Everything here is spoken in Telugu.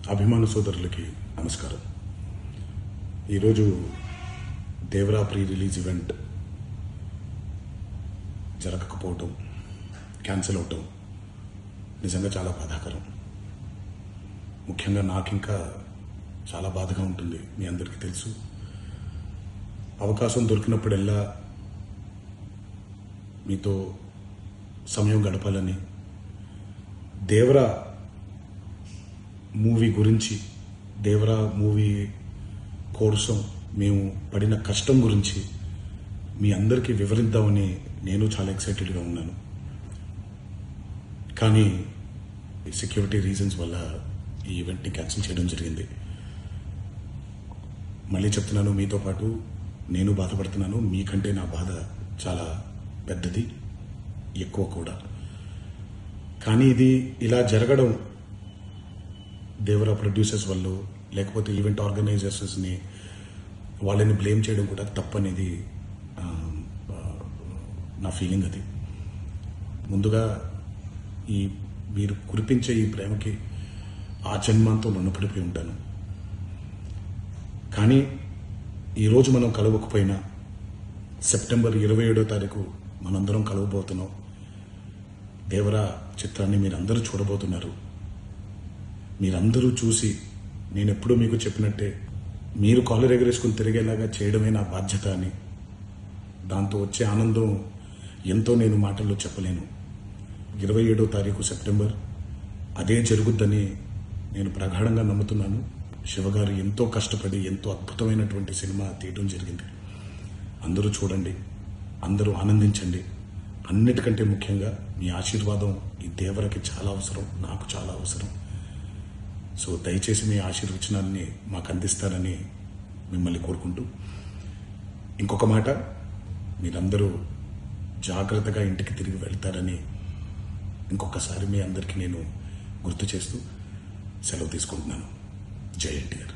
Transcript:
అభిమాన సోదరులకి నమస్కారం. ఈరోజు దేవరా ప్రీ రిలీజ్ ఈవెంట్ జరగకపోవటం, క్యాన్సిల్ అవటం నిజంగా చాలా బాధాకరం. ముఖ్యంగా నాకు ఇంకా చాలా బాధగా ఉంటుంది. మీ అందరికీ తెలుసు, అవకాశం దొరికినప్పుడల్లా మీతో సమయం గడపాలని, దేవరా మూవీ గురించి, దేవరా మూవీ కోసం మేము పడిన కష్టం గురించి మీ అందరికీ వివరిద్దామని నేను చాలా ఎక్సైటెడ్గా ఉన్నాను. కానీ సెక్యూరిటీ రీజన్స్ వల్ల ఈ ఈవెంట్ని క్యాన్సిల్ చేయడం జరిగింది. మళ్ళీ చెప్తున్నాను, మీతో పాటు నేను బాధపడుతున్నాను. మీకంటే నా బాధ చాలా పెద్దది, ఎక్కువ కూడా. కానీ ఇది ఇలా జరగడం దేవరా ప్రొడ్యూసర్స్ వల్ల, లేకపోతే ఈవెంట్ ఆర్గనైజర్స్ని వాళ్ళని బ్లేమ్ చేయడం కూడా తప్పనేది నా ఫీలింగ్. అది ముందుగా మీరు కురిపించే ఈ ప్రేమకి ఆ జన్మంతో రుణపడిపోయి ఉంటాను. కానీ ఈరోజు మనం కలవకపోయినా సెప్టెంబర్ 27వ తారీఖు మనందరం కలవబోతున్నాం. దేవరా చిత్రాన్ని మీరందరూ చూడబోతున్నారు. మీరందరూ చూసి, నేను ఎప్పుడూ మీకు చెప్పినట్టే, మీరు కాలర్ ఎగరేసుకుని తిరిగేలాగా చేయడమే నా బాధ్యత అని, దాంతో వచ్చే ఆనందం ఎంతో నేను మాటల్లో చెప్పలేను. 27వ తారీఖు సెప్టెంబర్ అదే జరుగుద్దని నేను ప్రగాఢంగా నమ్ముతున్నాను. శివగారు ఎంతో కష్టపడి ఎంతో అద్భుతమైనటువంటి సినిమా తీయడం జరిగింది. అందరూ చూడండి, అందరూ ఆనందించండి. అన్నిటికంటే ముఖ్యంగా మీ ఆశీర్వాదం ఈ దేవరకి చాలా అవసరం, నాకు చాలా అవసరం. సో దయచేసి మీ ఆశీర్వచనాన్ని మాకు అందిస్తారని మిమ్మల్ని కోరుకుంటూ, ఇంకొక మాట, మీరందరూ జాగ్రత్తగా ఇంటికి తిరిగి వెళ్తారని ఇంకొకసారి మీ అందరికీ నేను గుర్తు చేస్తూ సెలవు తీసుకుంటున్నాను. జై ఎన్టీఆర్.